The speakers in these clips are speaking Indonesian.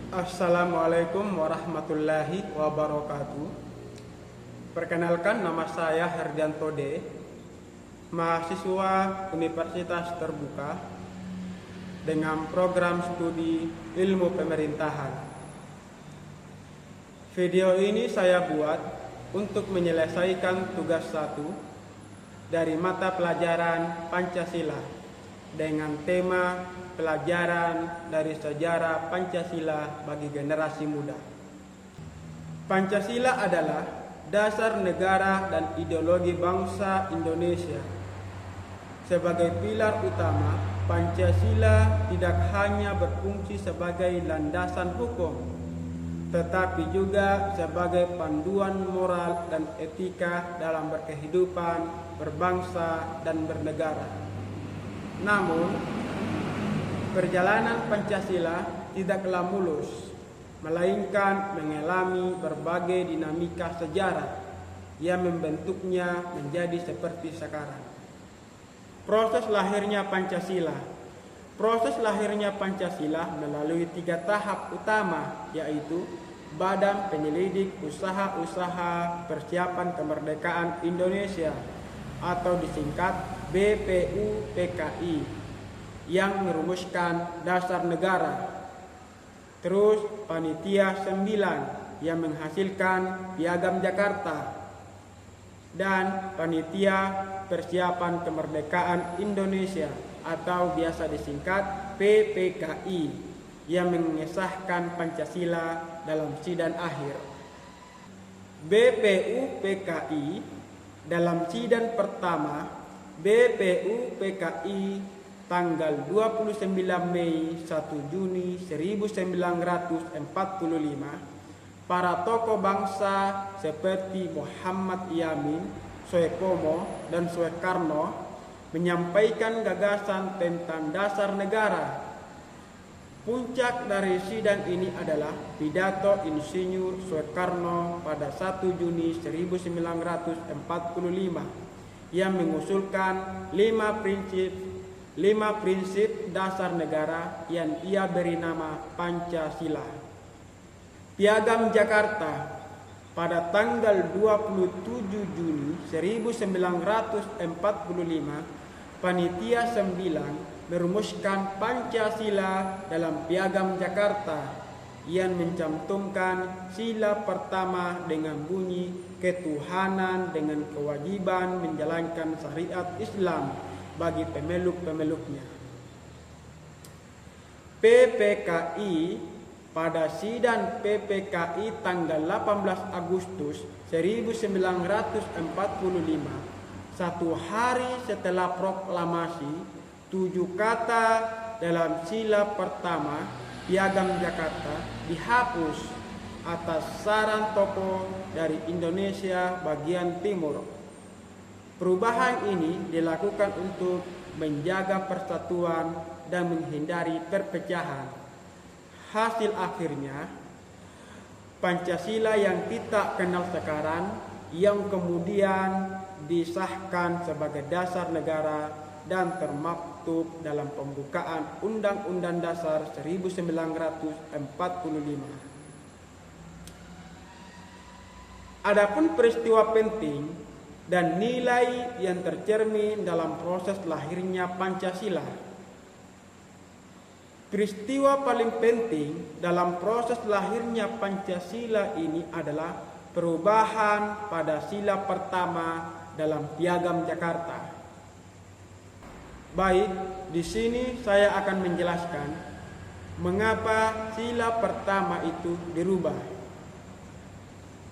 Assalamualaikum warahmatullahi wabarakatuh. Perkenalkan, nama saya Herdianto D, mahasiswa Universitas Terbuka dengan program studi ilmu pemerintahan. Video ini saya buat untuk menyelesaikan tugas 1 dari mata pelajaran Pancasila dengan tema pelajaran dari sejarah Pancasila bagi generasi muda. Pancasila adalah dasar negara dan ideologi bangsa Indonesia. Sebagai pilar utama, Pancasila tidak hanya berfungsi sebagai landasan hukum, tetapi juga sebagai panduan moral dan etika dalam berkehidupan, berbangsa, dan bernegara. Namun, perjalanan Pancasila tidaklah mulus, melainkan mengalami berbagai dinamika sejarah yang membentuknya menjadi seperti sekarang. Proses lahirnya Pancasila melalui 3 tahap utama, yaitu Badan Penyelidik Usaha-Usaha Persiapan Kemerdekaan Indonesia atau disingkat BPUPKI yang merumuskan dasar negara. Terus Panitia 9 yang menghasilkan Piagam Jakarta, dan Panitia Persiapan Kemerdekaan Indonesia atau biasa disingkat PPKI yang mengesahkan Pancasila dalam sidang akhir. BPUPKI dalam sidang pertama BPUPKI tanggal 29 Mei 1 Juni 1945, para tokoh bangsa seperti Muhammad Yamin, Soekarno, dan Soekarno menyampaikan gagasan tentang dasar negara. Puncak dari sidang ini adalah pidato Insinyur Soekarno pada 1 Juni 1945 yang mengusulkan 5 prinsip dasar negara yang ia beri nama Pancasila. Piagam Jakarta pada tanggal 27 Juni 1945, Panitia 9 merumuskan Pancasila dalam Piagam Jakarta yang mencantumkan sila pertama dengan bunyi ketuhanan dengan kewajiban menjalankan syariat Islam bagi pemeluk-pemeluknya. PPKI pada sidang PPKI tanggal 18 Agustus 1945, 1 hari setelah proklamasi, 7 kata dalam sila pertama Piagam Jakarta dihapus atas saran tokoh dari Indonesia bagian timur. Perubahan ini dilakukan untuk menjaga persatuan dan menghindari perpecahan. Hasil akhirnya, Pancasila yang kita kenal sekarang yang kemudian disahkan sebagai dasar negara dan termaktub dalam pembukaan Undang-Undang Dasar 1945. Adapun peristiwa penting dan nilai yang tercermin dalam proses lahirnya Pancasila. Peristiwa paling penting dalam proses lahirnya Pancasila ini adalah perubahan pada sila pertama dalam Piagam Jakarta. Baik, di sini saya akan menjelaskan mengapa sila pertama itu dirubah.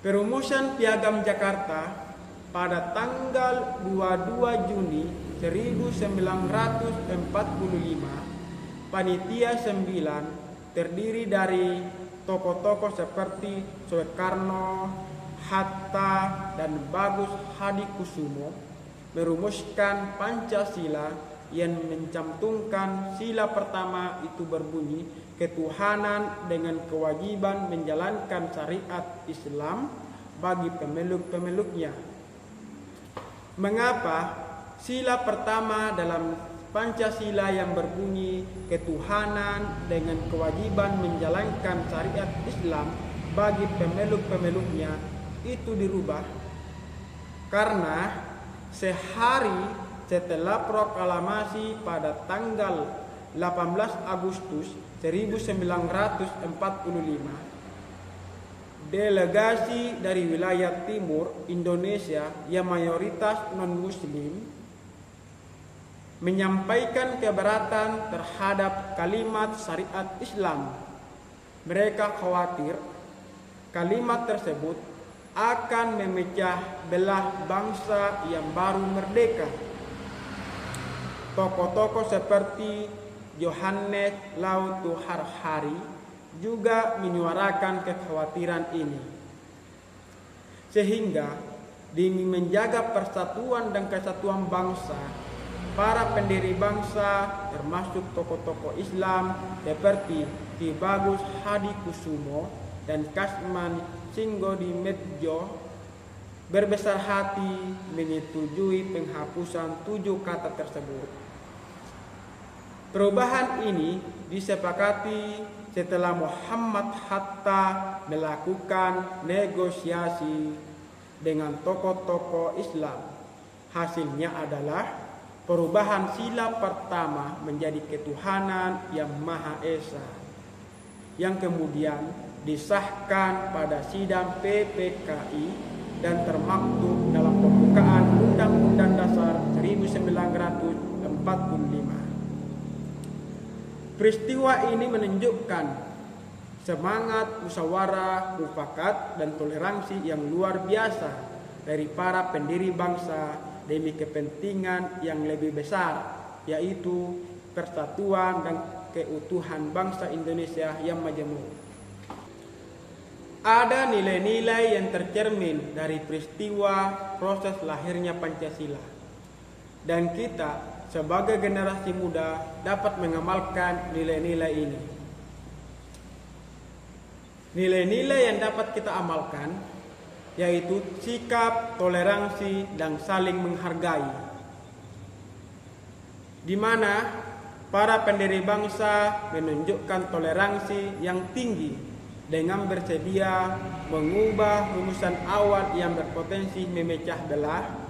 Perumusan Piagam Jakarta pada tanggal 22 Juni 1945, Panitia 9 terdiri dari tokoh-tokoh seperti Soekarno, Hatta, dan Bagus Hadikusumo merumuskan Pancasila yang mencantumkan sila pertama itu berbunyi ketuhanan dengan kewajiban menjalankan syariat Islam bagi pemeluk-pemeluknya. Mengapa sila pertama dalam Pancasila yang berbunyi ketuhanan dengan kewajiban menjalankan syariat Islam bagi pemeluk-pemeluknya itu dirubah karena sehari setelah proklamasi pada tanggal 18 Agustus 1945, delegasi dari wilayah timur Indonesia yang mayoritas non-muslim menyampaikan keberatan terhadap kalimat syariat Islam. Mereka khawatir kalimat tersebut akan memecah belah bangsa yang baru merdeka. Tokoh-tokoh seperti Johannes Lautu Harhari juga menyuarakan kekhawatiran ini. Sehingga demi menjaga persatuan dan kesatuan bangsa, para pendiri bangsa termasuk tokoh-tokoh Islam seperti Ki Bagus Hadikusumo dan Kasman Singgodimedjo berbesar hati menyetujui penghapusan 7 kata tersebut. Perubahan ini disepakati setelah Muhammad Hatta melakukan negosiasi dengan tokoh-tokoh Islam. Hasilnya adalah perubahan sila pertama menjadi ketuhanan yang Maha Esa, yang kemudian disahkan pada sidang PPKI dan termaktub dalam pembukaan Undang-Undang Dasar 1945. Peristiwa ini menunjukkan semangat musyawarah, mufakat, dan toleransi yang luar biasa dari para pendiri bangsa demi kepentingan yang lebih besar, yaitu persatuan dan keutuhan bangsa Indonesia yang majemuk. Ada nilai-nilai yang tercermin dari peristiwa proses lahirnya Pancasila, dan kita sebagai generasi muda dapat mengamalkan nilai-nilai ini. Nilai-nilai yang dapat kita amalkan yaitu sikap, toleransi, dan saling menghargai, di mana para pendiri bangsa menunjukkan toleransi yang tinggi dengan bersedia mengubah rumusan awal yang berpotensi memecah belah.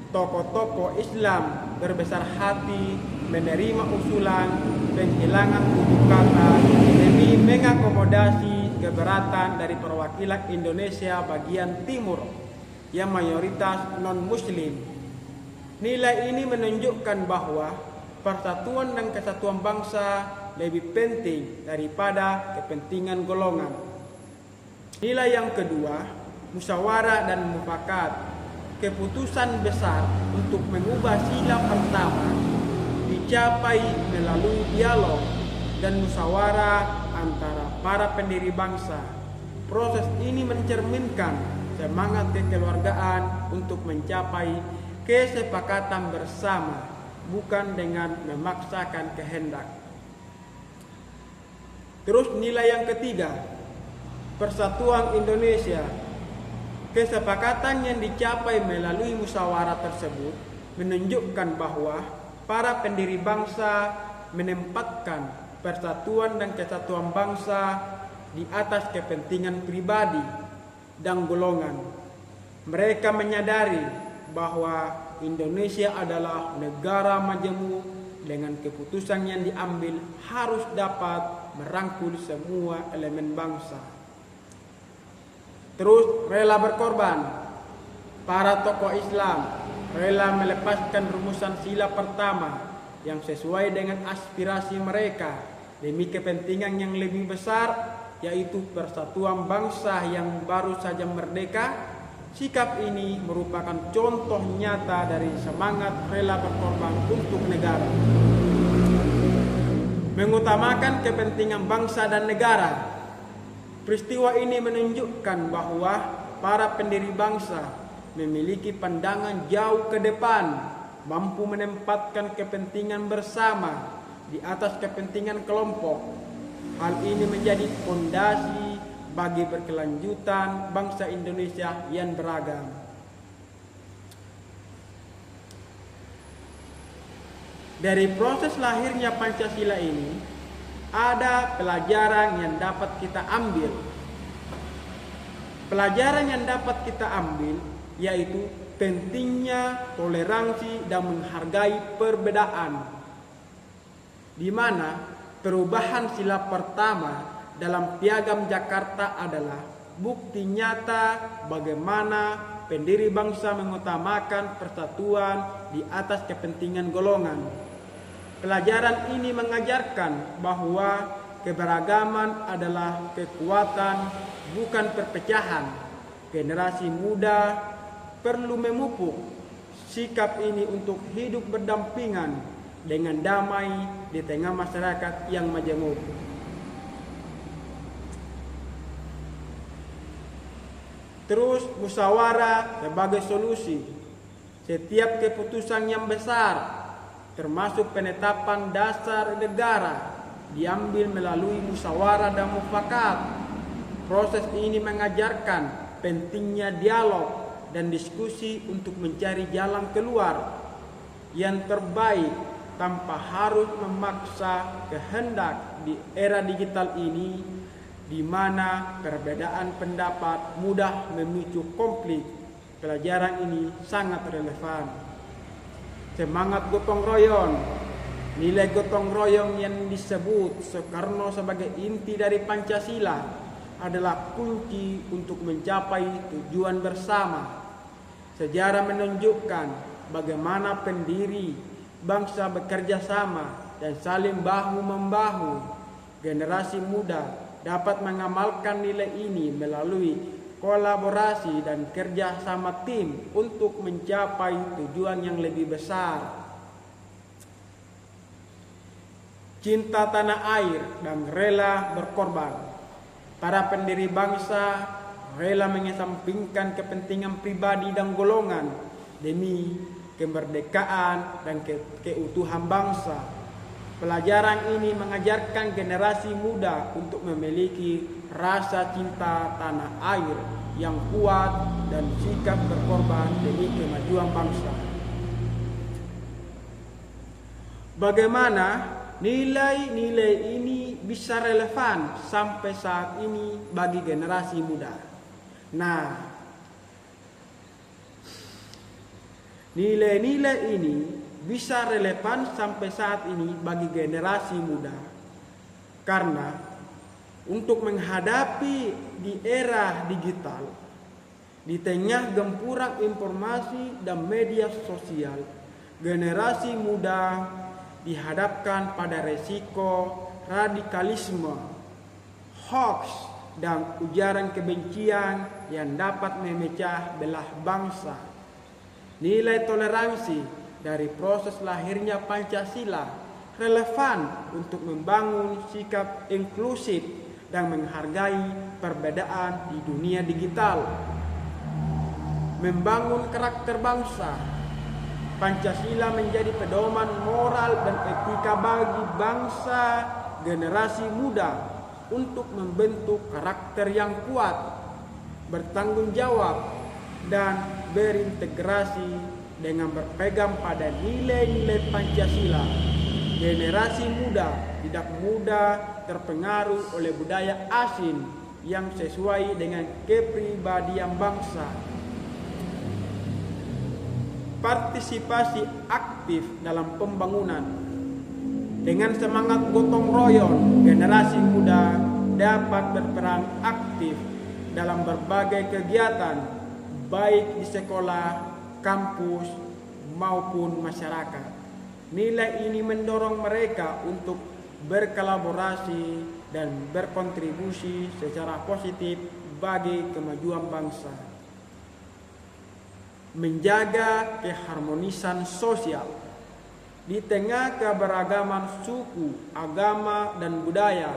Tokoh-tokoh Islam berbesar hati menerima usulan penghilangan 7 kata demi mengakomodasi keberatan dari perwakilan Indonesia bagian timur yang mayoritas non-muslim. Nilai ini menunjukkan bahwa persatuan dan kesatuan bangsa lebih penting daripada kepentingan golongan. Nilai yang kedua, musyawarah dan mufakat. Keputusan besar untuk mengubah sila pertama dicapai melalui dialog dan musyawarah antara para pendiri bangsa. Proses ini mencerminkan semangat kekeluargaan untuk mencapai kesepakatan bersama, bukan dengan memaksakan kehendak. Terus nilai yang ketiga, persatuan Indonesia. Kesepakatan yang dicapai melalui musyawarah tersebut menunjukkan bahwa para pendiri bangsa menempatkan persatuan dan kesatuan bangsa di atas kepentingan pribadi dan golongan. Mereka menyadari bahwa Indonesia adalah negara majemuk dengan keputusan yang diambil harus dapat merangkul semua elemen bangsa. Terus rela berkorban. Para tokoh Islam rela melepaskan rumusan sila pertama yang sesuai dengan aspirasi mereka demi kepentingan yang lebih besar, yaitu persatuan bangsa yang baru saja merdeka. Sikap ini merupakan contoh nyata dari semangat rela berkorban untuk negara, mengutamakan kepentingan bangsa dan negara. Peristiwa ini menunjukkan bahwa para pendiri bangsa memiliki pandangan jauh ke depan, mampu menempatkan kepentingan bersama di atas kepentingan kelompok. Hal ini menjadi fondasi bagi berkelanjutan bangsa Indonesia yang beragam. Dari proses lahirnya Pancasila ini, ada pelajaran yang dapat kita ambil. Pelajaran yang dapat kita ambil yaitu pentingnya toleransi dan menghargai perbedaan, di mana perubahan sila pertama dalam Piagam Jakarta adalah bukti nyata bagaimana pendiri bangsa mengutamakan persatuan di atas kepentingan golongan. Pelajaran ini mengajarkan bahwa keberagaman adalah kekuatan, bukan perpecahan. Generasi muda perlu memupuk sikap ini untuk hidup berdampingan dengan damai di tengah masyarakat yang majemuk. Terus musyawarah sebagai solusi. Setiap keputusan yang besar, termasuk penetapan dasar negara, diambil melalui musyawarah dan mufakat. Proses ini mengajarkan pentingnya dialog dan diskusi untuk mencari jalan keluar yang terbaik tanpa harus memaksa kehendak di era digital ini, di mana perbedaan pendapat mudah memicu konflik. Pelajaran ini sangat relevan. Semangat gotong royong. Nilai gotong royong yang disebut Soekarno sebagai inti dari Pancasila adalah kunci untuk mencapai tujuan bersama. Sejarah menunjukkan bagaimana pendiri bangsa bekerja sama dan saling bahu-membahu. Generasi muda dapat mengamalkan nilai ini melalui kolaborasi dan kerja sama tim untuk mencapai tujuan yang lebih besar. Cinta tanah air dan rela berkorban. Para pendiri bangsa rela mengesampingkan kepentingan pribadi dan golongan demi kemerdekaan dan keutuhan bangsa. Pelajaran ini mengajarkan generasi muda untuk memiliki rasa cinta tanah air yang kuat dan sikap berkorban demi kemajuan bangsa. Bagaimana nilai-nilai ini bisa relevan sampai saat ini bagi generasi muda? Nah, nilai-nilai ini bisa relevan sampai saat ini bagi generasi muda karena untuk menghadapi di era digital, di tengah gempuran informasi dan media sosial, generasi muda dihadapkan pada resiko radikalisme, hoax, dan ujaran kebencian yang dapat memecah belah bangsa. Nilai toleransi dari proses lahirnya Pancasila relevan untuk membangun sikap inklusif dan menghargai perbedaan di dunia digital. Membangun karakter bangsa. Pancasila menjadi pedoman moral dan etika bagi bangsa generasi muda untuk membentuk karakter yang kuat, bertanggung jawab, dan berintegrasi dengan berpegang pada nilai-nilai Pancasila. Generasi muda tidak mudah terpengaruh oleh budaya asing yang sesuai dengan kepribadian bangsa. Partisipasi aktif dalam pembangunan. Dengan semangat gotong royong, generasi muda dapat berperan aktif dalam berbagai kegiatan, baik di sekolah, kampus, maupun masyarakat. Nilai ini mendorong mereka untuk berkolaborasi dan berkontribusi secara positif bagi kemajuan bangsa. Menjaga keharmonisan sosial. Di tengah keberagaman suku, agama, dan budaya,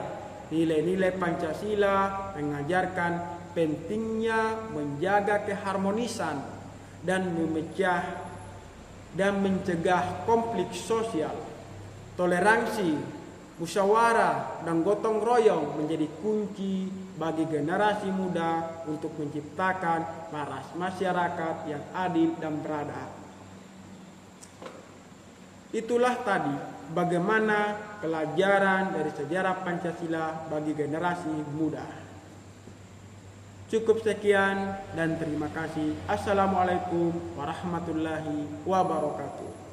nilai-nilai Pancasila mengajarkan pentingnya menjaga keharmonisan dan mencegah konflik sosial. Toleransi, musyawarah, dan gotong royong menjadi kunci bagi generasi muda untuk menciptakan masyarakat yang adil dan beradab. Itulah tadi bagaimana pelajaran dari sejarah Pancasila bagi generasi muda. Cukup sekian dan terima kasih. Assalamualaikum warahmatullahi wabarakatuh.